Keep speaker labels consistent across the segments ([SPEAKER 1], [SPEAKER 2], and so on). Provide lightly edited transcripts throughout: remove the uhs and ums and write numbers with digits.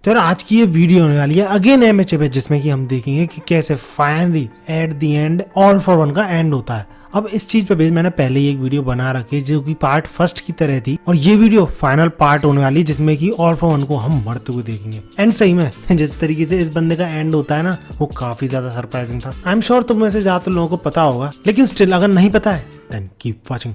[SPEAKER 1] तो यार आज की ये वीडियो होने वाली है अगेन एमएचए पे, जिसमें कि हम देखेंगे कि कैसे finally at the end all for one का एंड होता है। अब इस चीज पे बेस मैंने पहले ही एक वीडियो बना रखी है जो कि पार्ट फर्स्ट की तरह थी, और ये वीडियो फाइनल पार्ट होने वाली है जिसमें कि ऑल फॉर वन को हम मरते हुए देखेंगे। एंड सही में जिस तरीके से इस बंदे का एंड होता है ना, वो काफी ज्यादा सरप्राइजिंग था। आई एम श्योर तुम में से ज्यादातर लोगों को पता होगा, लेकिन स्टिल अगर नहीं पता है देन कीप वाचिंग।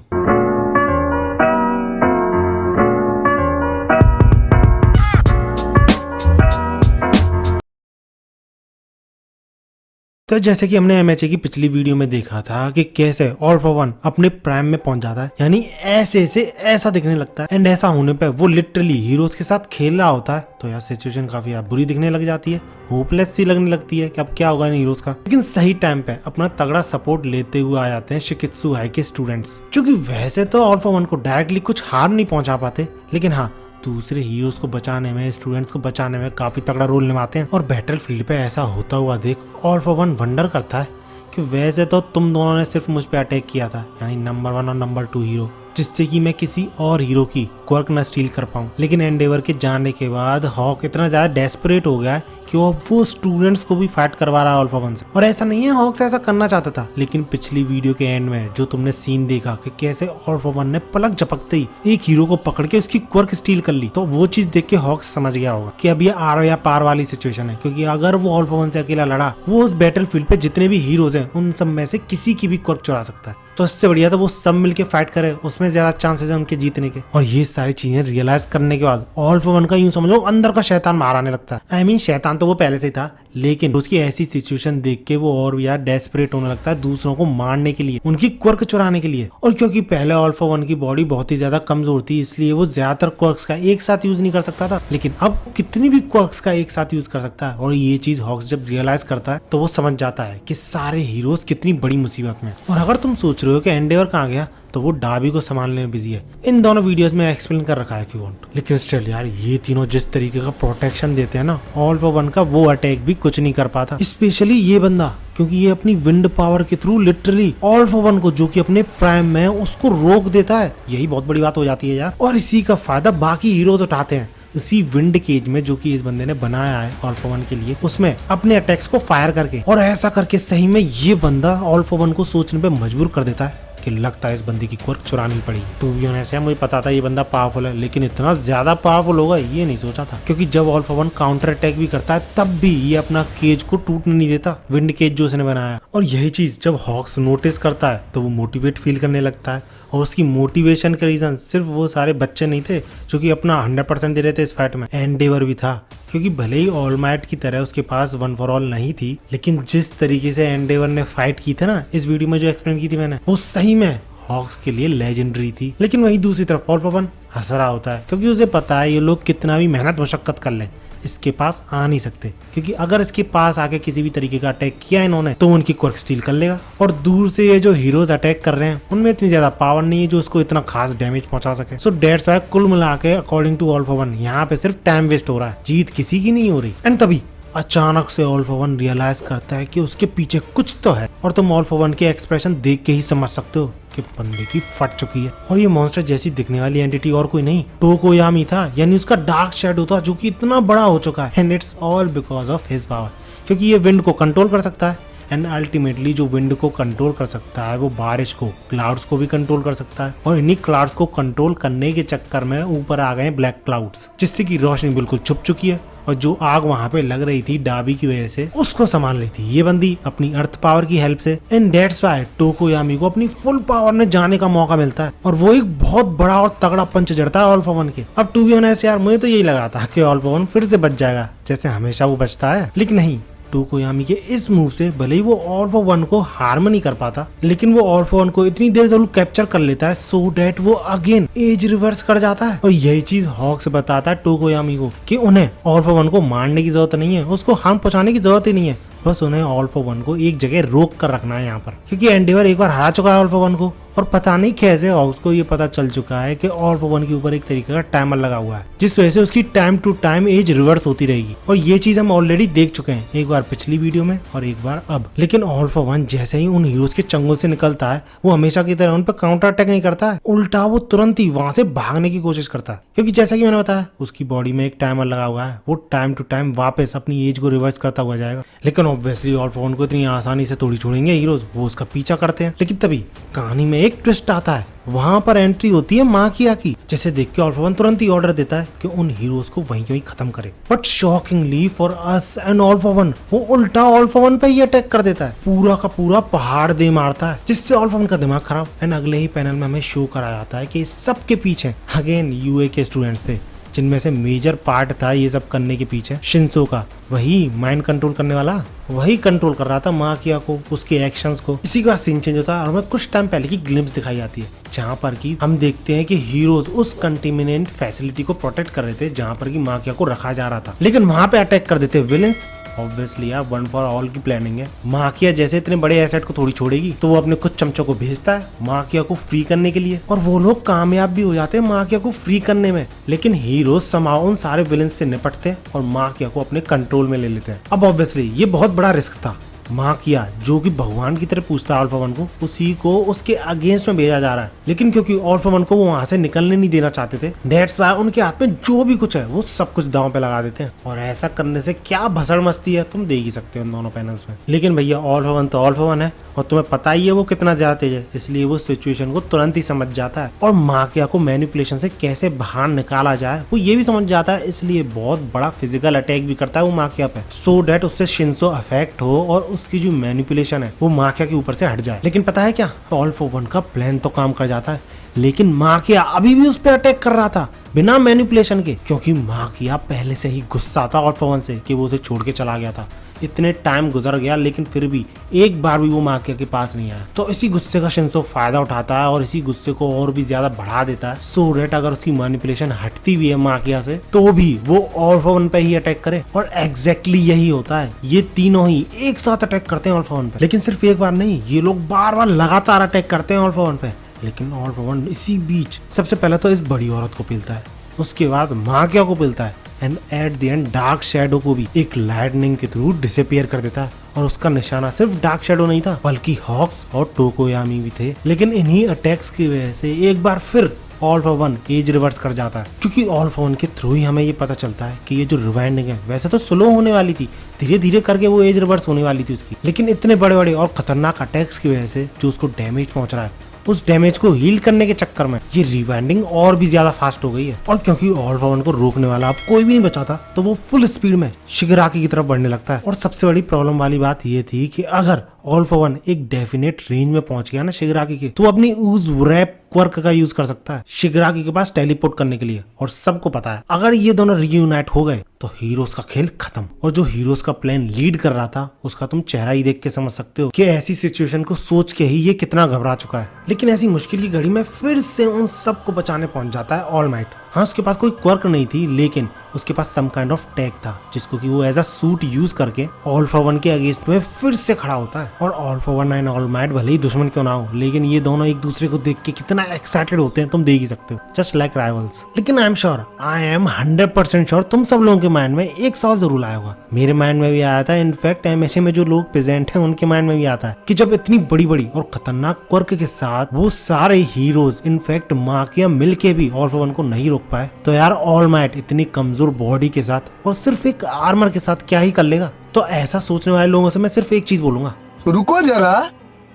[SPEAKER 1] तो जैसे कि हमने एमएचए की पिछली वीडियो में देखा था कि कैसे ऑल फॉर वन अपने प्राइम में पहुंच जाता है, यानी ऐसे से ऐसा दिखने लगता है। एंड ऐसा होने पे वो लिटरली हीरोज के साथ खेल रहा होता है, तो यार सिचुएशन काफी यार बुरी दिखने लग जाती है, होपलेस सी लगने लगती है कि अब क्या होगा इन हीरोज का। लेकिन सही टाइम पे अपना तगड़ा सपोर्ट लेते हुए आ जाते हैं शिकित्सु हाई के स्टूडेंट्स, जो कि वैसे तो ऑल फॉर वन को डायरेक्टली कुछ हार्म नहीं पहुंचा पाते, लेकिन हाँ दूसरे हीरोज को बचाने में, स्टूडेंट्स को बचाने में काफी तगड़ा रोल निभाते हैं। और बैटल फील्ड पे ऐसा होता हुआ देख ऑल फॉर वन वंडर करता है कि वैसे तो तुम दोनों ने सिर्फ मुझ पे अटैक किया था, यानी नंबर 1 और नंबर 2 हीरो, जिससे कि मैं किसी और हीरो की क्वर्क न स्टील कर पाऊं। लेकिन एंडेवर के जाने के बाद हॉक इतना ज्यादा डेस्परेट हो गया है कि वो स्टूडेंट्स को भी फाइट करवा रहा है ऑल फॉर वन से। और ऐसा नहीं है हॉक्स ऐसा करना चाहता था, लेकिन पिछली वीडियो के एंड में जो तुमने सीन देखा कि कैसे ऑल फॉर वन ने पलक झपकते ही एक हीरो को पकड़ के उसकी क्वर्क स्टील कर ली, तो वो चीज देख के हॉक्स समझ गया होगा कि अब ये आर या पार वाली सिचुएशन है। क्योंकि अगर वो ऑल फॉर वन से अकेला लड़ा, वो उस बैटल फील्ड पे जितने भी हीरोज हैं उन सब में से किसी की भी क्वर्क चुरा सकता है। तो इससे बढ़िया तो वो सब मिलके फाइट करे, उसमें ज्यादा चांसेस है उनके जीतने के। और ये सारी चीजें रियलाइज करने के बाद ऑल फॉर वन का यूं समझो अंदर का शैतान बाहर आने लगता है। आई मीन शैतान तो वो पहले से ही था, लेकिन उसकी ऐसी सिचुएशन देख के वो और भी यार डेस्परेट होने लगता है दूसरों को मारने के लिए, उनकी क्वर्क चुराने के लिए। और क्योंकि पहले ऑल फॉर वन की बॉडी बहुत ही ज्यादा कमजोर थी, इसलिए वो ज्यादातर क्वर्क्स का एक साथ यूज नहीं कर सकता था, लेकिन अब कितनी भी क्वर्क्स का एक साथ यूज कर सकता है। और ये चीज हॉक्स जब रियलाइज करता है तो वो समझ जाता है कि सारे हीरोज कितनी बड़ी मुसीबत में। और अगर तुम सोच रहे हो कि एंडेवर कहाँ गया, तो वो डाबी को संभालने में बिजी है। इन दोनों वीडियोस में एक्सप्लेन कर रखा है इफ यू वांट। लेकिन स्टिल यार ये तीनों जिस तरीके का प्रोटेक्शन देते हैं ना ऑल फॉर वन का, वो अटैक भी कुछ नहीं कर पाता। स्पेशली ये बंदा, क्योंकि ये अपनी विंड पावर के through literally all for one को, जो कि अपने प्राइम में है, उसको रोक देता है। यही बहुत बड़ी बात हो जाती है यार। और इसी का फायदा बाकी हीरोज उठाते हैं। उसी विंड केज में जो कि इस बंदे ने बनाया है ऑल फॉर वन के लिए, उसमें अपने अटैक्स को फायर करके, और ऐसा करके सही में ये बंदा ऑल फॉर वन को सोचने पे मजबूर कर देता है कि लगता है इस बंदे की क्वर्क चुरानी पड़ी। टू बी ऑनेस्ट है, मुझे पता था ये बंदा पावरफुल है, लेकिन इतना ज्यादा पावरफुल होगा ये नहीं सोचा था। क्योंकि जब all for one counter attack भी करता है, तब भी ये अपना केज को टूटने नहीं देता, विंड केज जो उसने बनाया। और यही चीज जब हॉक्स नोटिस करता है तो वो मोटिवेट फील करने लगता है। और उसकी मोटिवेशन का रीजन सिर्फ वो सारे बच्चे नहीं थे जो कि अपना 100% दे रहे थे इस फाइट में, एंडेवर भी था। क्योंकि भले ही ऑल माइट की तरह उसके पास वन फॉर ऑल नहीं थी, लेकिन जिस तरीके से एंडेवर ने फाइट की थी ना इस वीडियो में जो एक्सप्लेन की थी मैंने, वो सही में हॉक्स के लिए लेजेंडरी थी। लेकिन वहीं दूसरी तरफ ऑल फॉर वन हंस रहा होता है, क्योंकि उसे पता है ये लोग कितना भी मेहनत मशक्कत कर लें इसके पास आ नहीं सकते। क्योंकि अगर इसके पास आके किसी भी तरीके का अटैक किया इन्होंने, तो उनकी क्वर्क स्टील कर लेगा। और दूर से ये जो हीरोज अटैक कर रहे हैं उनमें इतनी ज्यादा पावर नहीं है जो उसको इतना खास डैमेज पहुंचा सके। सो दैट्स व्हाई कुल मिला के according to all for one यहाँ पे सिर्फ टाइम वेस्ट हो रहा है, जीत किसी की नहीं हो रही। एंड तभी अचानक से ऑल फॉर वन रियलाइज करता है कि उसके पीछे कुछ तो है। और तुम ऑल फॉर वन के एक्सप्रेशन देख के ही समझ सकते हो कि बंदे की फट चुकी है। और ये मॉन्स्टर जैसी दिखने वाली एंटिटी और कोई नहीं, टोकोयामी था, यानी उसका डार्क शैडो था, जो कि इतना बड़ा हो चुका है। And it's all because of his power, क्योंकि ये विंड को कंट्रोल कर सकता है। एंड अल्टीमेटली जो विंड को कंट्रोल कर सकता है, वो बारिश को, क्लाउड्स को भी कंट्रोल कर सकता है। और इन्हीं क्लाउड्स को कंट्रोल करने के चक्कर में ऊपर आ गए ब्लैक क्लाउड्स, जिससे कि रोशनी बिल्कुल छुप चुकी है। और जो आग वहां पे लग रही थी डाबी की वजह से, उसको संभाल रही थी ये बंदी अपनी अर्थ पावर की हेल्प से। एंड दैट्स व्हाई टोकोयामी को अपनी फुल पावर में जाने का मौका मिलता है, और वो एक बहुत बड़ा और तगड़ा पंच जड़ता है ऑल फॉर वन के। अब टू बी ऑनेस्ट यार, मुझे तो यही लगा था कि ऑल फॉर वन फिर से बच जाएगा, जैसे हमेशा वो बचता है, लेकिन नहीं। टोकोयामी के इस मूव से भले ही वो ऑल फॉर वन को हार्म नहीं कर पाता, लेकिन वो ऑल फॉर वन को इतनी देर जरूर कैप्चर कर लेता है सो डैट वो अगेन एज रिवर्स कर जाता है। और यही चीज हॉक्स बताता है टोकोयामी को कि उन्हें ऑल फॉर वन को मारने की जरूरत नहीं है, उसको हार्म पहुंचाने की जरूरत ही नहीं है, बस उन्हें ऑल फॉर वन को एक जगह रोक कर रखना है यहाँ पर। क्योंकि एंडेवर एक बार हरा चुका है ऑल फॉर वन को, और पता नहीं कैसे हॉक्स को ये पता चल चुका है कि ऑल फॉर वन के ऊपर एक तरीके का टाइमर लगा हुआ है, जिस वजह से उसकी time to time age reverse होती रहेगी। और ये चीज हम ऑलरेडी देख चुके हैं, एक बार पिछली वीडियो में और एक बार अब। लेकिन ऑल फॉर वन जैसे ही उन हीरोज के चंगुल से निकलता है, वो हमेशा की तरह उन पर काउंटर अटैक नहीं करता है, उल्टा वो तुरंत ही वहां से भागने की कोशिश करता है। क्योंकि जैसा कि मैंने बताया, उसकी बॉडी में एक टाइमर लगा हुआ है, वो टाइम टू टाइम वापस अपनी एज को रिवर्स करता हुआ जाएगा। लेकिन ऑब्वियसली ऑल फॉर वन को इतनी आसानी से थोड़ी छोड़ेंगे हीरोज, वो उसका पीछा करते हैं। लेकिन तभी कहानी में एक ट्विस्ट आता है, वहां पर एंट्री होती है माकिया की, जिसे देख के ऑल फॉर वन तुरंत ही ऑर्डर देता है कि उन हीरोज को वहीं वहीं खत्म करे। But shockingly for us and all for one, वो उल्टा ऑल फॉर वन पे ही अटैक कर देता है, पूरा का पूरा पहाड़ दे मारता है, जिससे ऑल फॉर वन का दिमाग खराब। एंड अगले ही पैनल में हमें शो कराया जाता है कि इस सब के पीछे अगेन यूए के स्टूडेंट्स थे, जिनमें से मेजर पार्ट था ये सब करने के पीछे शिंसो का, वही माइंड कंट्रोल करने वाला, वही कंट्रोल कर रहा था माकिया को, उसके एक्शंस को। इसी के बाद सीन चेंज होता है और हमें कुछ टाइम पहले की ग्लिम्स दिखाई जाती है, जहाँ पर कि हम देखते हैं कि हीरोज उस कंटेमिनेंट फैसिलिटी को प्रोटेक्ट कर रहे थे जहाँ पर कि माकिया को रखा जा रहा था। लेकिन वहां पे अटैक कर देते विलेंस। ऑब्वियसली यार वन फॉर ऑल की प्लानिंग है। माकिया जैसे इतने बड़े एसेट को थोड़ी छोड़ेगी, तो वो अपने कुछ चमचों को भेजता है माकिया को फ्री करने के लिए, और वो लोग कामयाब भी हो जाते हैं माकिया को फ्री करने में। लेकिन हीरोज समाओ उन सारे विलेंस से निपटते हैं और माकिया को अपने कंट्रोल में ले लेते हैं। अब ऑब्वियसली ये बहुत बड़ा रिस्क था। माकिया जो कि भगवान की तरह पूछता है ऑल फॉर वन को, उसी को उसके अगेंस्ट में भेजा जा रहा है। लेकिन क्योंकि ऑल फॉर वन को वो वहां से निकलने नहीं देना चाहते थे, दैट्स व्हाई उनके हाथ में जो भी कुछ है वो सब कुछ दांव पे लगा देते हैं। और ऐसा करने से क्या भसड़ मस्ती है तुम देख ही सकते हो उन दोनों पैनल्स में। लेकिन भैया ऑल फॉर वन तो ऑल फॉर वन है, और तुम्हें पता ही है वो कितना ज्यादा तेज है, इसलिए वो सिचुएशन को तुरंत ही समझ जाता है और माकिया को मैनिपुलेशन से कैसे बाहर निकाला जाए वो ये भी समझ जाता है, इसलिए बहुत बड़ा फिजिकल अटैक भी करता है वो माकिया पे, सो डेट उससे शिंसो अफेक्ट हो और उसकी जो मैनिपुलेशन है वो माकिया के ऊपर से हट जाए। लेकिन पता है क्या, ऑल फॉर वन का प्लान तो काम कर जाता है, लेकिन माकिया अभी भी उस पर अटैक कर रहा था बिना मैनिपुलेशन के, क्योंकि माकिया पहले से ही गुस्सा था ऑल फॉर वन से कि वो उसे छोड़ के चला गया था। इतने टाइम गुजर गया लेकिन फिर भी एक बार भी वो माकिया के पास नहीं आया। तो इसी गुस्से का शिंसो फायदा उठाता है और इसी गुस्से को और भी ज्यादा बढ़ा देता है, सो डेट अगर उसकी मैनिपुलेशन हटती भी है माकिया से तो भी वो ऑल फॉर वन पे ही अटैक करे। और एग्जैक्टली यही होता है, ये तीनों ही एक साथ अटैक करते हैं ऑल फॉर वन पे। लेकिन सिर्फ एक बार नहीं, ये लोग बार बार लगातार अटैक करते हैं ऑल फॉर वन पे। लेकिन ऑल फॉर वन इसी बीच सबसे पहले तो इस बड़ी औरत को पिलता है, उसके बाद माकिया को पिलता है, and at the end dark shadow को भी एक लाइटनिंग के थ्रू डिसअपीयर कर देता है। और उसका निशाना सिर्फ डार्क शैडो नहीं था, बल्कि हॉक्स और टोकोयामी भी थे। लेकिन इन्हीं अटैक्स की वजह से एक बार फिर all for one age reverse कर जाता है, क्योंकि ऑल फॉर वन के थ्रू ही हमें ये पता चलता है कि ये जो रिवाइंडिंग है वैसे तो स्लो होने वाली थी, धीरे धीरे करके वो एज रिवर्स होने वाली थी उसकी, लेकिन इतने बड़े बड़े और खतरनाक अटैक्स की वजह से जो उसको डैमेज पहुंच रहा है, उस डैमेज को हील करने के चक्कर में ये रिवाइंडिंग और भी ज्यादा फास्ट हो गई है। और क्योंकि ऑल फॉर वन को रोकने वाला अब कोई भी नहीं बचा था, तो वो फुल स्पीड में शिगराकी की तरफ बढ़ने लगता है। और सबसे बड़ी प्रॉब्लम वाली बात ये थी कि अगर ऑल फॉर वन एक डेफिनेट रेंज में पहुंच गया ना शिगराकी के, तो अपनी उस रैप क्वर्क का यूज कर सकता है शिगराकी के पास टेलीपोर्ट करने के लिए। और सबको पता है अगर ये दोनों रियूनाइट हो गए तो हीरोज का खेल खत्म। और जो हीरोज का प्लान लीड कर रहा था उसका तुम चेहरा ही देख के समझ सकते हो कि ऐसी सिचुएशन को सोच के ही ये कितना घबरा चुका है। लेकिन ऐसी मुश्किल की घड़ी में फिर से उन सबको बचाने पहुंच जाता है ऑल माइट। हाँ, उसके पास कोई क्वर्क नहीं थी, लेकिन उसके पास सम काइंड ऑफ टैग था, जिसको कि वो एज अ सूट यूज करके ऑल फॉर वन के अगेंस्ट में फिर से खड़ा होता है। और all for one and all might भले ही दुश्मन क्यों ना हो, लेकिन ये दोनों एक दूसरे को देख के कितना एक्साइटेड होते हैं तुम देख ही सकते हो, जस्ट लाइक राइवल्स। लेकिन आई एम 100% श्योर तुम सब लोगों के माइंड में एक सवाल जरूर आया होगा, मेरे माइंड में भी आया था, इनफैक्ट एमएसए में जो लोग प्रेजेंट हैं उनके माइंड में भी आता है कि जब इतनी बड़ी बड़ी और खतरनाक क्वर्क के साथ वो सारे हीरोज इनफैक्ट माकिया मिलके भी ऑल फॉर वन को नहीं रोक पाए, तो यार ऑल माइट इतनी कमजोर बॉडी के साथ और सिर्फ एक आर्मर के साथ क्या ही कर लेगा। तो ऐसा सोचने वाले लोगों से मैं सिर्फ एक चीज बोलूंगा,
[SPEAKER 2] रुको जरा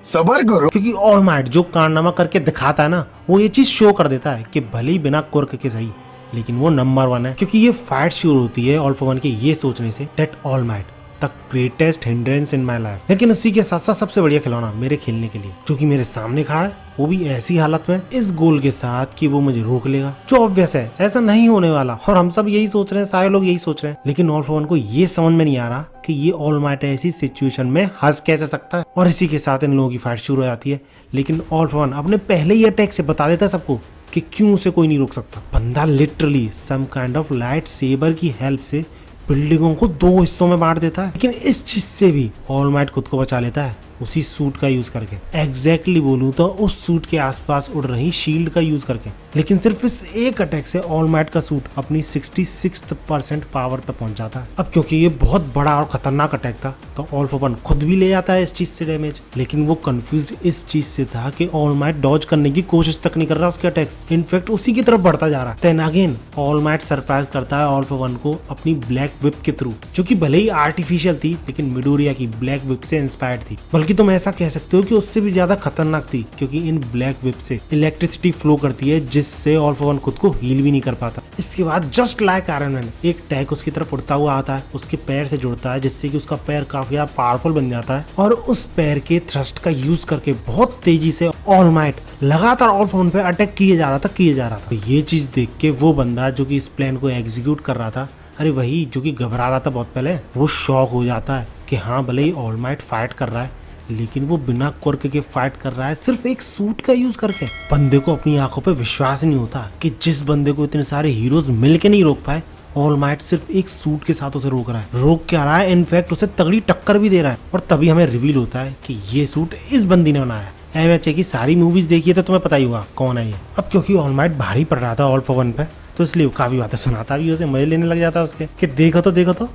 [SPEAKER 2] सबर करो,
[SPEAKER 1] क्योंकि ऑल माइट जो कारनामा करके दिखाता है ना, वो ये चीज शो कर देता है कि भले ही बिना क्वर्क के सही, लेकिन वो नंबर 1 है। क्योंकि ये फाइट शुरू होती है ऑल फॉर वन के ये सोचने say that all might the greatest hindrance in my life. लेकिन इसी के साथ साथ सबसे बढ़िया खिलौना मेरे खेलने के लिए, जो कि मेरे सामने खड़ा है, वो भी ऐसी हालत में इस गोल के साथ कि वो मुझे रोक लेगा, जो ऑब्वियस है ऐसा नहीं होने वाला। और हम सब यही सोच रहे हैं, सारे लोग यही सोच रहे हैं, लेकिन ऑल फॉर वन को ये समझ में नहीं आ रहा कि ये ऑल माइट ऐसी सिचुएशन में हंस कैसे सकता है। और इसी के साथ इन लोगों की फाइट शुरू हो जाती है। लेकिन ऑल फॉर वन अपने पहले ही अटैक से बता देता है सबको कि क्यों उसे कोई नहीं रोक सकता। बंदा literally some kind of light saber की हेल्प से बिल्डिंगों को 2 हिस्सों में बांट देता है। लेकिन इस चीज से भी ऑल माइट खुद को बचा लेता है उसी सूट का यूज करके, एग्जैक्टली बोलूं तो उस सूट के आसपास उड़ रही शील्ड का यूज करके। लेकिन सिर्फ इस एक अटैक से ऑल माइट का सूट अपनी 66% पावर पे पहुंच जाता है। अब क्योंकि ये बहुत बड़ा और खतरनाक अटैक था तो ऑल फॉर वन खुद भी ले जाता है इस चीज से डैमेज, लेकिन वो कंफ्यूज्ड इस चीज से था कि ऑल माइट डॉज करने की कोशिश तक नहीं कर रहा उसके अटैक्स, इनफैक्ट उसी की तरफ बढ़ता जा रहा है। Then again all might surprise करता है ऑल फॉर वन को अपनी ब्लैक विप के थ्रू, जो कि भले ही आर्टिफिशियल थी लेकिन मिडोरिया की ब्लैक विप से इंस्पायर्ड थी, बल्कि तुम ऐसा कह सकते हो कि उससे भी ज्यादा खतरनाक थी, क्योंकि इन ब्लैक विप से इलेक्ट्रिसिटी फ्लो करती है जिससे ऑल फॉर वन खुद को हील भी नहीं कर पाता। इसके बाद जस्ट लाइक आयरन मैन एक टैग उसकी तरफ उड़ता हुआ आता है, उसके पैर से जुड़ता है जिससे कि उसका पैर काफी ज्यादा पावरफुल बन जाता है, और उस पैर के थ्रस्ट का यूज करके बहुत तेजी से ऑल माइट लगातार ऑल फॉर वन पे अटैक किए जा रहा था। तो ये चीज देख के वो बंदा जो कि इस प्लान को एग्जीक्यूट कर रहा था, अरे वही जो कि घबरा रहा था बहुत पहले, वो शॉक हो जाता है कि हाँ भले ही ऑल माइट फाइट कर रहा है लेकिन वो बिना क्वर्क के फाइट कर रहा है सिर्फ एक सूट का यूज करके। बंदे को अपनी आंखों पे विश्वास नहीं होता कि जिस बंदे को इतने सारे हीरोज मिलके नहीं रोक पाए, ऑल माइट सिर्फ एक सूट के साथ उसे रोक रहा है। रोक क्या रहा है, इनफैक्ट उसे तगड़ी टक्कर भी दे रहा है। और तभी हमें रिवील होता है कि ये सूट इस बंदी ने बनाया है। एमएचए की सारी मूवीज देखिए तो तुम्हें पता ही हुआ कौन है ये। अब क्योंकि ऑल माइट भारी पड़ रहा था ऑल फॉर वन पे, तो इसलिए काफी बातें सुनाता भी उसे, मजे लेने लग जाता है उसके कि देखो तो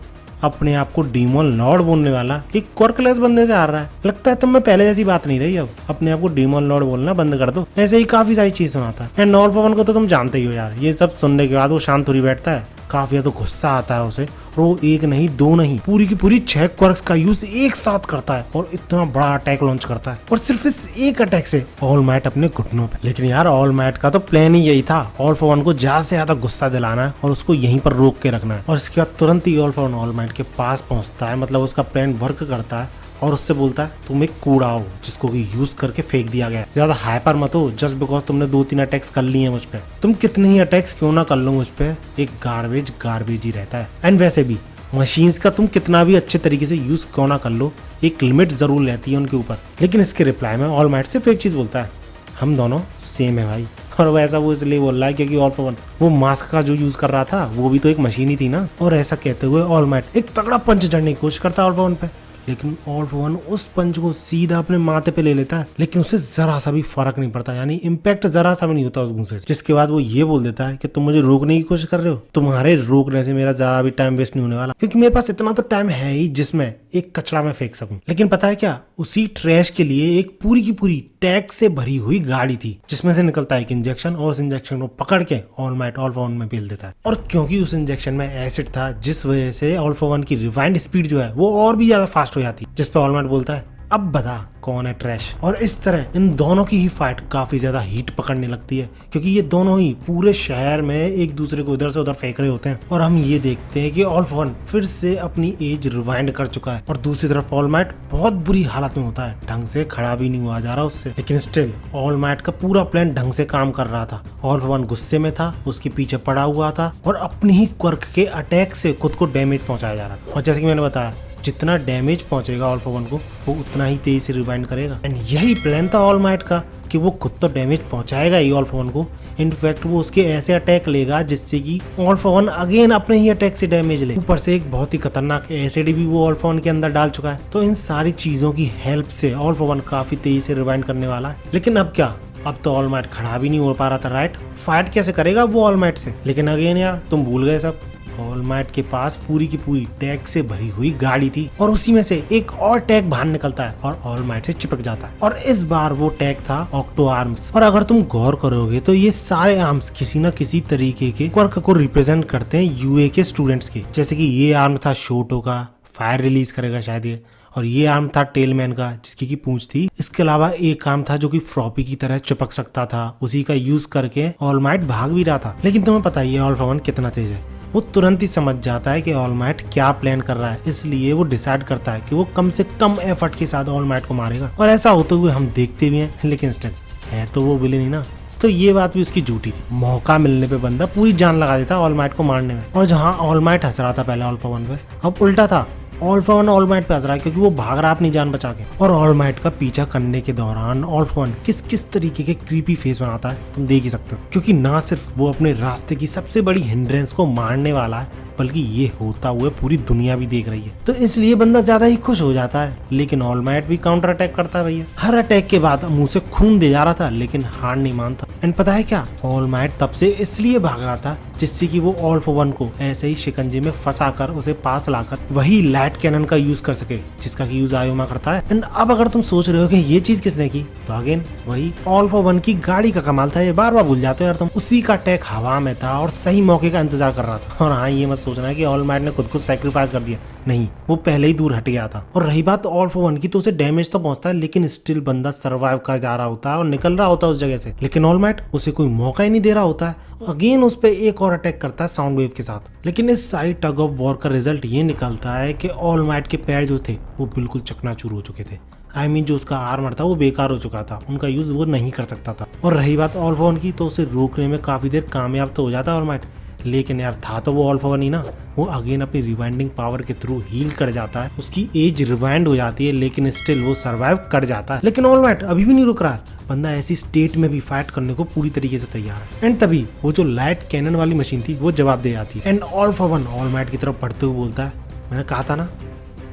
[SPEAKER 1] अपने आप को डीमन लॉर्ड बोलने वाला एक क्वर्कलेस बंदे से हार रहा है। लगता है तुम में पहले जैसी बात नहीं रही, अब अपने आप को डीमन लॉर्ड बोलना बंद कर दो। ऐसे ही काफी सारी चीज सुनाता है। एंड ऑल फॉर वन को तो तुम जानते ही हो यार, ये सब सुनने के बाद वो शांत थोड़ी बैठता है, काफी ज्यादा गुस्सा आता है उसे, और वो एक नहीं दो नहीं पूरी की पूरी 6 क्वर्क्स का यूज एक साथ करता है और इतना बड़ा अटैक लॉन्च करता है, और सिर्फ इस एक अटैक से ऑल माइट अपने घुटनों पे। लेकिन यार ऑल माइट का तो प्लान ही यही था, ऑल फॉर वन को ज्यादा से ज्यादा गुस्सा दिलाना है और उसको यहीं पर रोक के रखना है। और इसके बाद तुरंत ही all for one All Might के पास पहुंचता है, मतलब उसका प्लान वर्क करता है, और उससे बोलता है तुम एक कूड़ा हो जिसको कि यूज करके फेंक दिया गया है। ज्यादा हाइपर मत हो जस्ट बिकॉज तुमने 2-3 अटैक्स कर लिए हैं मुझ पे। तुम कितने ही अटैक्स क्यों ना कर लो मुझ पे, एक गार्बेज ही रहता है। एंड वैसे भी मशीन्स का तुम कितना भी अच्छे तरीके से यूज क्यों ना कर लो, एक लिमिट जरूर रहती है उनके ऊपर। लेकिन इसके रिप्लाई में ऑल माइट सिर्फ एक चीज बोलता है, हम दोनों सेम है भाई। और वैसा वो इसलिए बोल रहा है क्योंकि ऑल फॉर वन वो मास्क का जो यूज कर रहा था वो भी तो एक मशीन ही थी ना। और ऐसा कहते हुए ऑल माइट एक तगड़ा पंच जड़ने की कोशिश करता है ऑल फॉर वन पे, लेकिन ऑल फॉर वन उस पंच को सीधा अपने माथे पे ले लेता है, लेकिन उसे जरा सा भी फर्क नहीं पड़ता, यानी इम्पैक्ट जरा सा भी नहीं होता उस गुस्से से। जिसके बाद वो ये बोल देता है कि तुम मुझे रोकने की कोशिश कर रहे हो, तुम्हारे रोकने से मेरा जरा भी टाइम वेस्ट नहीं होने वाला, क्योंकि मेरे पास इतना तो टाइम है ही जिसमें एक कचरा में फेंक सकूं। लेकिन पता है क्या, उसी ट्रैश के लिए एक पूरी की पूरी टैग से भरी हुई गाड़ी थी जिसमें से निकलता है एक इंजेक्शन, और उस इंजेक्शन को पकड़ के all might all for one में पेल देता है। और क्योंकि उस इंजेक्शन में एसिड था जिस वजह से ऑल फॉर वन की रिवाइंड स्पीड जो है वो और भी ज्यादा फास्ट हो जाती, जिस पे ऑल माइट बोलता है अब बता कौन है ट्रैश। और इस तरह इन दोनों की ही फाइट काफी ज्यादा हीट पकड़ने लगती है, क्योंकि ये दोनों ही पूरे शहर में एक दूसरे को इधर से उधर फेंक रहे होते हैं। और हम ये देखते हैं कि ऑल फॉर वन फिर से अपनी एज रिवाइंड कर चुका है, और दूसरी तरफ ऑल माइट बहुत बुरी हालत में होता है, ढंग से खड़ा भी नहीं हुआ जा रहा उससे। लेकिन स्टिल ऑल माइट का पूरा प्लान ढंग से काम कर रहा था। ऑल फॉर वन गुस्से में था, उसके पीछे पड़ा हुआ था, और अपनी ही क्वर्क के अटैक से खुद को डैमेज पहुंचाया जा रहा था। और जैसे कि मैंने बताया, जितना डैमेज पहुंचेगा ऑल फॉर वन को वो उतना ही तेजी से रिवाइंड करेगा। एंड यही प्लान था ऑल माइट का कि वो खुद तो डैमेज पहुंचाएगा ही ऑल फॉर वन को, इनफैक्ट वो उसके ऐसे अटैक लेगा जिससे कि ऑल फॉर वन अगेन अपने ही अटैक से डैमेज ले। ऊपर से एक बहुत ही खतरनाक एसिड भी वो ऑल फॉर वन के अंदर डाल चुका है। तो इन सारी चीजों की हेल्प से ऑल फॉर वन काफी तेजी से रिवाइंड करने वाला है। लेकिन अब क्या, अब तो ऑल माइट खड़ा भी नहीं हो पा रहा था, राइट? फाइट कैसे करेगा वो ऑल माइट से? लेकिन अगेन यार तुम भूल गए सब, ऑल माइट के पास पूरी की पूरी टैग से भरी हुई गाड़ी थी, और उसी में से एक और टैग बाहर निकलता है और ऑल माइट से चिपक जाता है। और इस बार वो टैग था ऑक्टो आर्म्स। और अगर तुम गौर करोगे तो ये सारे आर्म्स किसी न किसी तरीके के क्वर्क को रिप्रेजेंट करते हैं यूए के स्टूडेंट्स के। जैसे कि ये आर्म था शोटो का, फायर रिलीज करेगा शायद ये, और ये आर्म था टेलमैन का जिसकी की पूंछ थी। इसके अलावा एक आर्म था जो कि फ्रॉपी की तरह चिपक सकता था, उसी का यूज करके ऑल माइट भाग भी रहा था। लेकिन तुम्हें पता ही है ऑल फॉर वन कितना तेज है, वो तुरंत ही समझ जाता है कि ऑल माइट क्या प्लान कर रहा है, इसलिए वो डिसाइड करता है कि वो कम से कम एफर्ट के साथ ऑल माइट को मारेगा। और ऐसा होते हुए हम देखते भी हैं, लेकिन स्टिल है तो वो विलेन ही ना, तो ये बात भी उसकी झूठी थी। मौका मिलने पे बंदा पूरी जान लगा देता ऑल माइट को मारने में। और जहाँ ऑल माइट हंस रहा था पहले ऑल फॉर वन पे, अब उल्टा था, all for one All might पे हंस रहा है क्योंकि वो भाग रहा अपनी जान बचा के। और ऑल माइट का पीछा करने के दौरान ऑल फॉर वन किस किस तरीके के क्रीपी फेस बनाता है तुम देख ही सकते हो, क्योंकि ना सिर्फ वो अपने रास्ते की सबसे बड़ी हिंड्रेंस को मारने वाला है, बल्कि ये होता हुआ पूरी दुनिया भी देख रही है। तो इसलिए बंदा ज्यादा ही खुश हो जाता है। लेकिन ऑल माइट भी काउंटर अटैक करता है भैया। हर अटैक के बाद मुंह से खून दे जा रहा था लेकिन हार नहीं मानता। एंड पता है क्या, ऑल माइट तब से इसलिए भाग रहा था जिससे कि वो ऑल फॉर वन को ऐसे ही शिकंजे में फंसा कर उसे पास लाकर वही लाइट कैनन का यूज कर सके जिसका की यूज आयोमा करता है। एंड अब अगर तुम सोच रहे हो कि ये चीज किसने की, तो अगेन वही ऑल फॉर वन की गाड़ी का कमाल था। ये बार बार भूल जाते हो यार तुम। उसी का अटैक हवा में था और सही मौके का इंतजार कर रहा था। और हाँ, ये मत सोचना है कि ऑल माइट ने खुद को सैक्रिफाइस कर दिया, नहीं, वो पहले ही दूर हट गया था। और रही बात ऑल फॉर वन की, तो उसे डैमेज तो पहुंचता है लेकिन स्टिल बंदा सर्वाइव कर जा रहा होता है और निकल रहा होता है उस जगह से। लेकिन ऑल माइट उसे कोई मौका ही नहीं दे रहा होता है। अगेन उस पे एक और अटैक करता है साउंड वेव के साथ। लेकिन इस सारी टग ऑफ वॉर का रिजल्ट ये निकलता है कि ऑल माइट के पैर जो थे वो बिल्कुल चकनाचूर हो चुके थे। आई मीन जो उसका आर्मर था वो बेकार हो चुका था, उनका यूज वो नहीं कर सकता था। और रही बात ऑल फॉर वन की, तो उसे रोकने में काफी देर कामयाब तो हो जाता है ऑल माइट। लेकिन यार था तो वो ऑल फॉर वन ही ना। वो अगेन अपनी रिवाइंडिंग पावर के थ्रू हील कर जाता है, उसकी एज रिवाइंड हो जाती है लेकिन स्टिल वो सर्वाइव कर जाता है। लेकिन ऑल माइट अभी भी नहीं रुक रहा है। बंदा ऐसी स्टेट में भी फाइट करने को पूरी तरीके से तैयार है। एंड तभी वो जो लाइट कैनन वाली मशीन थी वो जवाब दे जाती है। And all for one All might की तरफ बढ़ते हुए बोलता है, मैंने कहा था ना,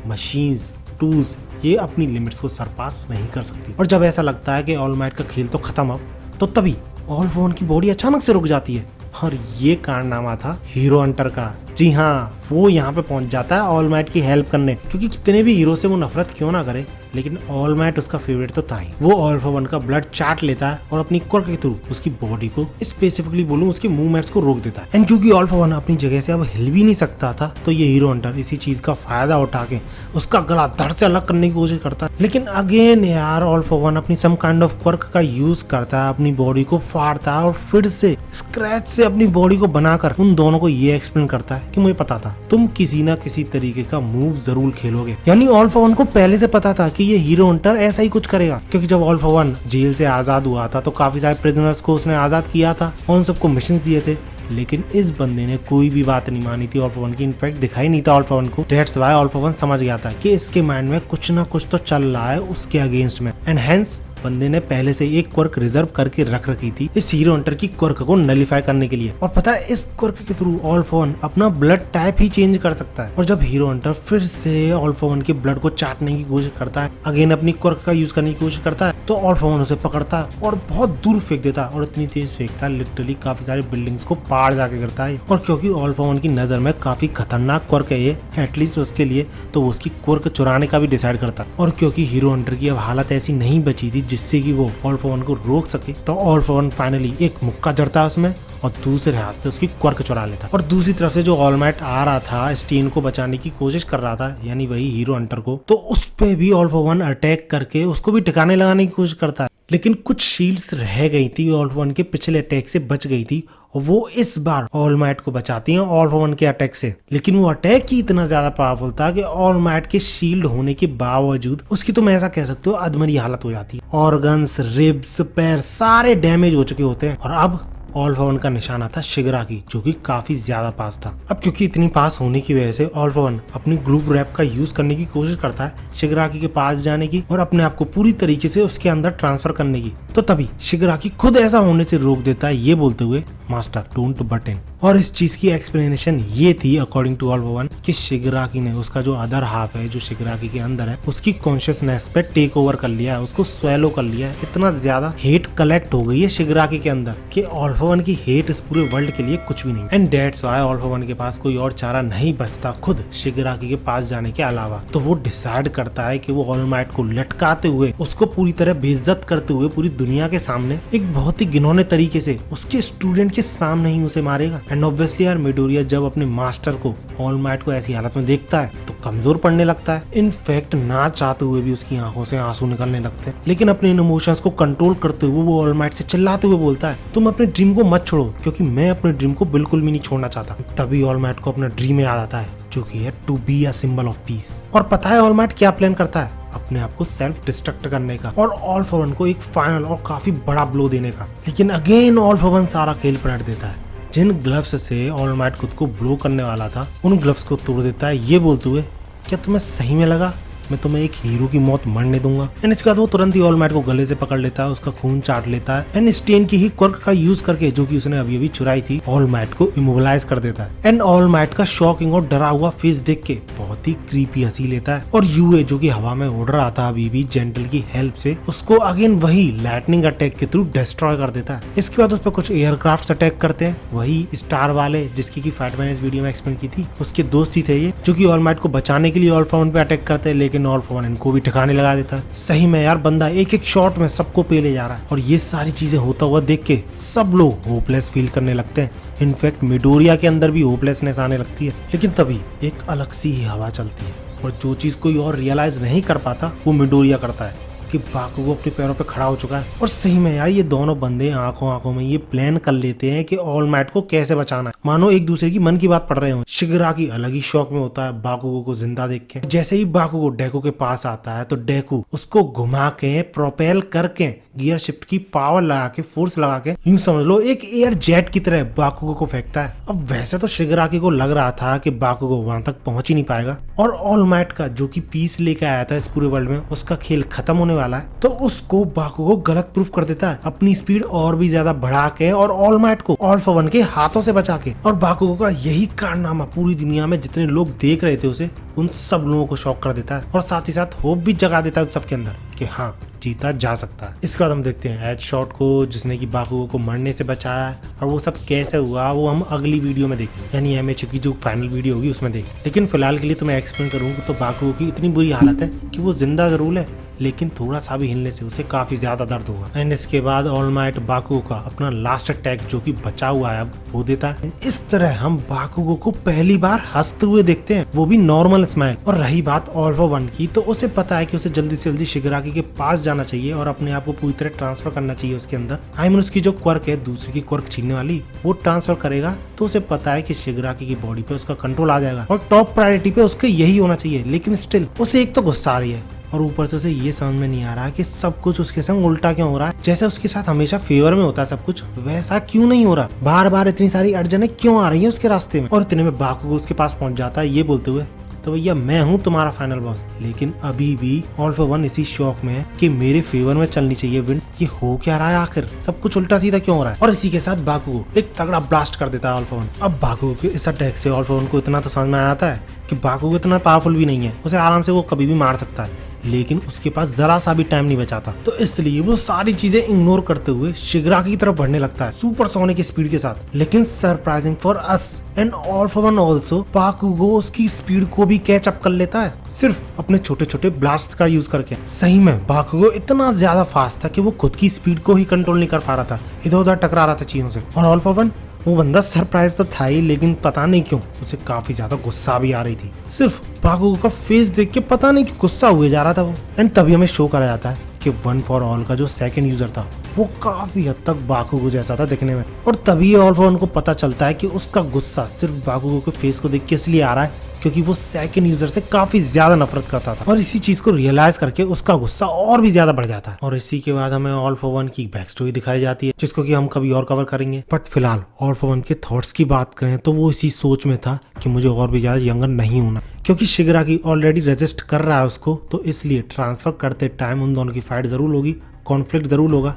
[SPEAKER 1] मशीन्स, टूल्स, ये अपनी लिमिट्स को सरपास नहीं कर सकती। और जब ऐसा लगता है कि ऑल माइट का खेल तो खत्म अब, तो तभी ऑल फॉर वन की बॉडी अचानक से रुक जाती है। और ये कारनामा था हीरो हंटर का। जी हाँ, वो यहाँ पे पहुंच जाता है ऑल माइट की हेल्प करने, क्योंकि कितने भी हीरो से वो नफरत क्यों ना करे लेकिन ऑल माइट उसका फेवरेट तो था ही। वो ऑल फॉर वन का ब्लड चाट लेता है और अपनी क्वर्क के थ्रू उसकी बॉडी को, स्पेसिफिकली बोलूं, उसके मूवमेंट्स को रोक देता है। एंड क्योंकि ऑल फॉर वन अपनी जगह से अब हिल भी नहीं सकता था, तो ये हीरो हंटर इसी चीज का फायदा उठा के उसका गला धड़ से अलग करने की कोशिश करता है। लेकिन अगेन यार ऑल फॉर वन अपनी सम काइंड ऑफ क्वर्क का यूज करता है, अपनी बॉडी को फाड़ता है और फिर से स्क्रैच से अपनी बॉडी को बनाकर उन दोनों को ये एक्सप्लेन करता है कि मुझे पता था तुम किसी ना किसी तरीके का मूव जरूर खेलोगे। यानी ऑल फॉर वन को पहले से पता था कि ये हीरो हंटर ऐसा ही कुछ करेगा, क्योंकि जब ऑल फॉर वन जेल से आजाद हुआ था तो काफी सारे प्रिजनर्स को उसने आजाद किया था और उन सबको मिशन दिए थे। लेकिन इस बंदे ने कोई भी बात नहीं मानी थी ऑल फॉर वन की, इनफैक्ट दिखाई नहीं था ऑल फॉर वन को। That's why all for one समझ गया था कि इसके माइंड में कुछ ना कुछ तो चल रहा है उसके अगेंस्ट में। एंड हेंस बंदे ने पहले से एक क्वर्क रिजर्व करके रख रखी थी इस हीरो हंटर की क्वर्क को नलिफाई करने के लिए। और पता है, इस क्वर्क के थ्रू ऑल फॉर वन अपना ब्लड टाइप ही चेंज कर सकता है। और जब हीरो हंटर फिर से ऑल फॉर वन के ब्लड को चाटने की कोशिश करता है, अगेन अपनी क्वर्क का यूज करने की कोशिश करता है, तो ऑल फॉर वन उसे पकड़ता है और बहुत दूर फेंक देता है। और इतनी तेज फेंकता है लिटरली काफी सारी बिल्डिंग्स को पार जाके करता है। और क्योंकि ऑल फॉर वन की नजर में काफी खतरनाक क्वर्क है ये, एटलीस्ट उसके लिए, तो वो उसकी क्वर्क चुराने का भी डिसाइड करता है। और क्योंकि हीरो हंटर की अब हालत ऐसी नहीं बची थी जिससे कि वो ऑल फॉर वन को रोक सके, तो ऑल फॉर वन फाइनली एक मुक्का जड़ता है उसमें और दूसरे हाथ से उसकी क्वर्क चुरा लेता। और दूसरी तरफ से जो ऑल माइट आ रहा था स्टीन को बचाने की कोशिश कर रहा था, यानी वही हीरो हंटर को, तो उस पे भी ऑल फॉर वन अटैक करके उसको भी ठिकाने लगाने की कोशिश करता है। लेकिन कुछ शील्ड्स रह गई थी, ऑल फॉर वन के पिछले अटैक से बच गई थी और वो इस बार ऑल माइट को बचाती हैं ऑल फॉर वन के अटैक से। लेकिन वो अटैक ही इतना ज्यादा पावरफुल था कि ऑल माइट के शील्ड होने के बावजूद उसकी, तुम ऐसा कह सकते हो, अधमरी हालत हो जाती है। ऑर्गन्स, रिब्स, पैर सारे डैमेज हो चुके होते हैं। और अब ऑल फॉर वन का निशाना था शिगराकी, जो कि काफी ज्यादा पास था। अब क्योंकि इतनी पास होने की वजह से ऑल फॉर वन अपनी ग्रुप रैप का यूज करने की कोशिश करता है शिगराकी के पास जाने की और अपने आप को पूरी तरीके से उसके अंदर ट्रांसफर करने की। तो तभी शिगराकी खुद ऐसा होने से रोक देता है, ये बोलते हुए, मास्टर डोंट बट इन। और इस चीज की एक्सप्लेनेशन ये थी according to all for one कि शिगराकी ने उसका जो अदर हाफ है, जो शिगराकी के अंदर है, उसकी कॉन्शियसनेस पे टेक ओवर कर लिया है, उसको स्वेलो कर लिया है। इतना ज्यादा हेट कलेक्ट हो गई है शिगराकी के अंदर कि ऑल फॉर वन की हेट इस पूरे वर्ल्ड के लिए कुछ भी नहीं। And that's why all for one के पास कोई और चारा नहीं बचता खुद शिगराकी के पास जाने के अलावा। तो वो डिसाइड करता है कि वो ऑल माइट को लटकाते हुए, उसको पूरी तरह बेइज्जत करते हुए पूरी दुनिया के सामने एक बहुत ही घिनौने तरीके से उसके स्टूडेंट के सामने ही उसे मारेगा। एंड ऑब्वियसली यार मिडोरिया जब अपने मास्टर को, ऑल माइट को ऐसी हालत में देखता है तो कमजोर पड़ने लगता है। इनफैक्ट ना चाहते हुए भी उसकी आंखों से आंसू निकलने लगते हैं। लेकिन अपने इन इमोशंस को कंट्रोल करते हुए वो ऑल माइट से चिल्लाते हुए बोलता है, तुम अपने ड्रीम को मत छोड़ो, क्योंकि मैं अपने ड्रीम को बिल्कुल भी नहीं छोड़ना चाहता। तभी ऑल माइट को अपना ड्रीम याद आता है, जो कि है to be a symbol of peace. और पता है ऑल माइट क्या प्लान करता है? अपने आप को सेल्फ डिस्ट्रक्ट करने का और ऑल फॉर वन को एक फाइनल और काफी बड़ा ब्लो देने का। लेकिन अगेन ऑल फॉर वन सारा खेल पलट देता है। जिन ग्लव्स से ऑल माइट खुद को ब्लो करने वाला था, उन ग्लव्स को तोड़ देता है, ये बोलते हुए, क्या तुम्हें सही में लगा मैं तुम्हें एक हीरो की मौत मरने दूंगा। एंड इसके बाद वो तुरंत ही ऑल माइट को गले से पकड़ लेता है, उसका खून चाट लेता है एंड स्टेन की ही क्वर्क का यूज करके, जो कि उसने अभी अभी चुराई थी, ऑल माइट को इमोबिलाइज कर देता है। एंड ऑल माइट का शॉकिंग और डरा हुआ फेस देख के बहुत ही क्रीपी हंसी लेता है और यूए जो कि हवा में उड़ रहा था अभी भी जेंटल की हेल्प से, उसको अगेन वही लाइटनिंग अटैक के थ्रू डिस्ट्रॉय कर देता है। इसके बाद उस पर कुछ एयरक्राफ्ट अटैक करते हैं, वही स्टार वाले जिसकी की फाइट मैंने इस वीडियो में एक्सप्लेन की थी, उसके दोस्त ही थे ये, जो कि ऑल माइट को बचाने के लिए ऑल फॉर वन पे अटैक करते हैं, लेकिन ऑल फॉर वन इनको भी ठिकाने लगा देता है। सही में यार बंदा एक एक शॉट में सबको पेले जा रहा है और ये सारी चीजें होता हुआ देख के सब लोग होपलेस फील करने लगते हैं। इनफैक्ट मिडोरिया के अंदर भी होपलेसनेस आने लगती है। लेकिन तभी एक अलग सी ही हवा चलती है और जो चीज कोई और रियलाइज नहीं कर पाता वो मिडोरिया करता है कि बाकुगो अपने पैरों पे खड़ा हो चुका है। और सही में यार ये दोनों बंदे आंखों में ये प्लान कर लेते हैं कि ऑल माइट को कैसे बचाना है, मानो एक दूसरे की मन की बात पढ़ रहे हो। शिगराकी अलग ही शौक में होता है बाकुगो को जिंदा देख के। जैसे ही बाकुगो डेकू के पास आता है तो डेकू उसको घुमा के प्रोपेल करके गियर शिफ्ट की पावर लगा के, फोर्स लगा के, यूं समझ लो एक एयर जेट की तरह बाकुगो को फेंकता है। अब वैसे तो शिगराकी को लग रहा था कि बाकुगो वहां तक पहुंच ही नहीं पाएगा और ऑल माइट का जो कि पीस लेके आया था इस पूरे वर्ल्ड में, उसका खेल खत्म होने वाला है। तो उसको बाकुगो गलत प्रूफ कर देता है, अपनी स्पीड और भी ज्यादा बढ़ा के और ऑल माइट को ऑल फॉर वन के हाथों से बचा के। और बाकुगो का यही कारनामा पूरी दुनिया में जितने लोग देख रहे थे उसे, उन सब लोगों को शॉक कर देता है और साथ ही साथ होप भी जगा देता है सबके अंदर कि हाँ जीता जा सकता है। इसके बाद हम देखते हैं एज शॉट को, जिसने की बाकुगो को मरने से बचाया है और वो सब कैसे हुआ वो हम अगली वीडियो में देखेंगे, यानी एमएच की जो फाइनल वीडियो होगी उसमें देखें। लेकिन फिलहाल के लिए तो मैं एक्सप्लेन करूंगा तो बाकुगो की इतनी बुरी हालत है कि वो जिंदा जरूर है, लेकिन थोड़ा सा भी हिलने से उसे काफी ज्यादा दर्द होगा। एंड इसके बाद ऑल माइट बाकुगो का अपना लास्ट अटैक जो कि बचा हुआ है अब वो देता है। इस तरह हम बाकुगो को पहली बार हंसते हुए देखते हैं, वो भी नॉर्मल स्माइल। और रही बात ऑल फॉर वन की, तो उसे पता है कि उसे जल्दी से जल्दी शिगराकी के पास जाना चाहिए और अपने आप को पूरी तरह ट्रांसफर करना चाहिए उसके अंदर। आई मीन उसकी जो क्वर्क है, दूसरे की क्वर्क छीनने वाली, वो ट्रांसफर करेगा तो उसे पता है कि शिगराकी की बॉडी पे उसका कंट्रोल आ जाएगा और टॉप प्रायोरिटी पे उसका यही होना चाहिए। लेकिन स्टिल उसे एक तो गुस्सा आ रही है और ऊपर से उसे ये समझ में नहीं आ रहा है कि सब कुछ उसके संग उल्टा क्यों हो रहा है। जैसे उसके साथ हमेशा फेवर में होता है सब कुछ, वैसा क्यों नहीं हो रहा। बार बार इतनी सारी अड़चनें क्यों आ रही है उसके रास्ते में। और इतने में बाकुगो उसके पास पहुंच जाता है ये बोलते हुए, तो भैया मैं हूँ तुम्हारा फाइनल बॉस। लेकिन अभी भी ऑल फॉर वन इसी शौक में है कि मेरे फेवर में चलनी चाहिए विंड। ये हो क्या रहा है आखिर, सब कुछ उल्टा सीधा क्यों हो रहा है। और इसी के साथ बाकुगो एक तगड़ा ब्लास्ट कर देता है ऑल फॉर वन। अब बाकुगो के इस अटैक से ऑल फॉर वन को इतना तो समझ में आता है कि बाकुगो इतना पावरफुल भी नहीं है, उसे आराम से वो कभी भी मार सकता है, लेकिन उसके पास जरा सा भी टाइम नहीं बचा था। तो इसलिए वो सारी चीजें इग्नोर करते हुए शिगराकी की तरफ बढ़ने लगता है सुपरसोनिक स्पीड के साथ। लेकिन surprising for us and all for one also, बाकुगो उसकी स्पीड को भी कैच अप कर लेता है, सिर्फ अपने छोटे छोटे ब्लास्ट का यूज करके। सही में बाकुगो इतना ज्यादा फास्ट था कि वो खुद की स्पीड को ही कंट्रोल नहीं कर पा रहा था, इधर उधर टकरा रहा था चीजों से। और ऑल फॉर वन वो बंदा सरप्राइज तो था ही, लेकिन पता नहीं क्यों उसे काफी ज्यादा गुस्सा भी आ रही थी। सिर्फ बाकुगो का फेस देख के पता नहीं क्यों गुस्सा हुए जा रहा था वो। एंड तभी हमें शो करा जाता है कि वन फॉर ऑल का जो सेकंड यूजर था वो काफी हद तक बाकुगो जैसा था दिखने में। और तभी ऑल फॉर वन को पता चलता है कि उसका गुस्सा सिर्फ बाकुगो के फेस को देख के इसलिए आ रहा है क्योंकि वो सेकंड यूजर से काफी ज्यादा नफरत करता था। और इसी चीज को रियलाइज करके उसका गुस्सा और भी ज्यादा बढ़ जाता है। और इसी के बाद हमें ऑल फॉर वन की बैक स्टोरी दिखाई जाती है, जिसको कि हम कभी और कवर करेंगे। बट फिलहाल ऑल फॉर वन के थॉट्स की बात करें तो वो इसी सोच में था कि मुझे और भी ज्यादा यंगर नहीं होना, क्योंकि शिगराकी ऑलरेडी रेजिस्ट कर रहा है उसको, तो इसलिए ट्रांसफर करते टाइम उन दोनों की फाइट जरूर होगी, कॉन्फ्लिक्ट जरूर होगा,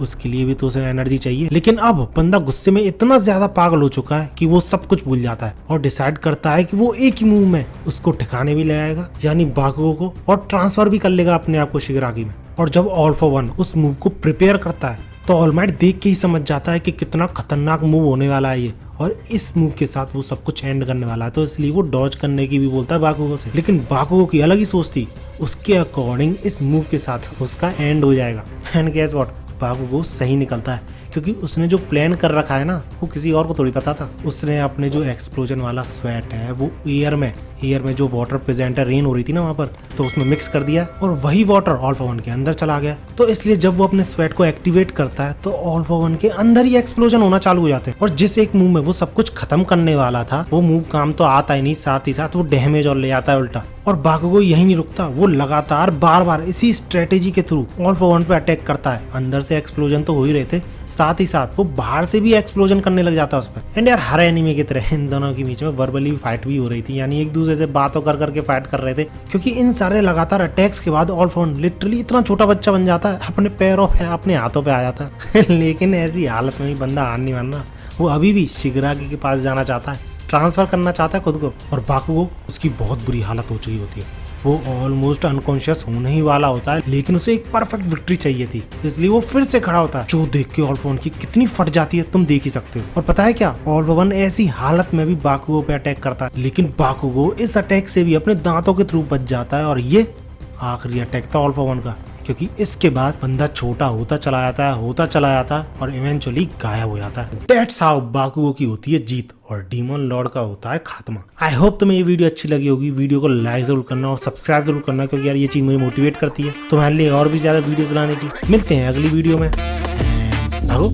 [SPEAKER 1] उसके लिए भी तो उसे एनर्जी चाहिए। लेकिन अब बंदा गुस्से में इतना ज्यादा पागल हो चुका है कि वो सब कुछ भूल जाता है और डिसाइड करता है कि वो एक ही मूव में उसको ठिकाने भी ले आएगा, यानी बाकुगो को, और ट्रांसफर भी कर लेगा अपने आप को शिगराकी में। और जब ऑल फॉर वन उस मूव को प्रिपेयर करता है तो ऑल माइट देख के ही समझ जाता है कि कितना खतरनाक मूव होने वाला है ये, और इस मूव के साथ वो सब कुछ एंड करने वाला है। तो इसलिए वो डॉज करने की भी बोलता है बाकुगो से। लेकिन बाकुगो की अलग ही सोच थी, उसके अकॉर्डिंग इस मूव के साथ उसका एंड हो जाएगा। एंड गेस व्हाट, बाकुगो सही निकलता है, क्योंकि उसने जो प्लान कर रखा है ना वो किसी और को थोड़ी पता था। उसने अपने जो एक्सप्लोजन वाला स्वेट है वो एयर में जो वाटर प्रेजेंट है, रेन हो रही थी ना वहाँ पर, तो उसमें मिक्स कर दिया और वही वाटर ऑल फॉर वन के अंदर चला गया। तो इसलिए जब वो अपने स्वेट को एक्टिवेट करता है तो ऑल फॉर वन के अंदर ही एक्सप्लोजन होना चालू हो जाते हैं। और जिस एक मूव में वो सब कुछ खत्म करने वाला था वो मूव काम तो आता ही नहीं, साथ ही साथ वो डैमेज और ले आता है उल्टा। और बाकुगो यही नहीं रुकता, वो लगातार बार बार इसी स्ट्रेटेजी के थ्रू ऑल फॉर वन पे अटैक करता है। अंदर से एक्सप्लोजन तो हो ही रहे थे, साथ ही साथ वो बाहर से भी एक्सप्लोजन करने लग जाता है उस पर। एंड यार हर एनिमे की तरह इन दोनों के बीच में वर्बली फाइट भी हो रही थी, यानी एक दूसरे से बातों कर करके फाइट कर रहे थे, क्योंकि इन सारे लगातार अटैक्स के बाद ऑल फॉर वन लिटरली इतना छोटा बच्चा बन जाता है, अपने पैरों पे अपने हाथों पे आ जाता है। लेकिन ऐसी हालत में भी बंदा हार नहीं मानना, वो अभी भी शिगरागी के पास जाना चाहता है, ट्रांसफर करना चाहता है खुद को। और बाकुगो उसकी बहुत बुरी हालत हो चुकी होती है, वो ऑलमोस्ट अनकॉन्शियस होने ही वाला होता है, लेकिन उसे एक परफेक्ट विक्ट्री चाहिए थी, इसलिए वो फिर से खड़ा होता है, जो देख के ऑल फॉर वन की कितनी फट जाती है तुम देख ही सकते हो। और पता है क्या, ऑल फॉर वन ऐसी हालत में भी बाकुगो पे अटैक करता है, लेकिन बाकुगो इस अटैक से भी अपने दांतों के थ्रू बच जाता है। और ये आखिरी अटैक था ऑल फॉर वन का, क्योंकि इसके बाद बंदा छोटा होता चला जाता है और इवेंचुअली गायब हो जाता है। दैट्स हाउ बाकुगो की होती है जीत और डीमन लॉर्ड का होता है खात्मा। आई होप तुम्हें ये वीडियो अच्छी लगी होगी। वीडियो को लाइक जरूर करना और सब्सक्राइब जरूर करना, क्योंकि यार ये चीज मुझे मोटिवेट करती है तुम्हारे लिए और भी ज्यादा वीडियोस लाने की। मिलते हैं अगली वीडियो में। भागो।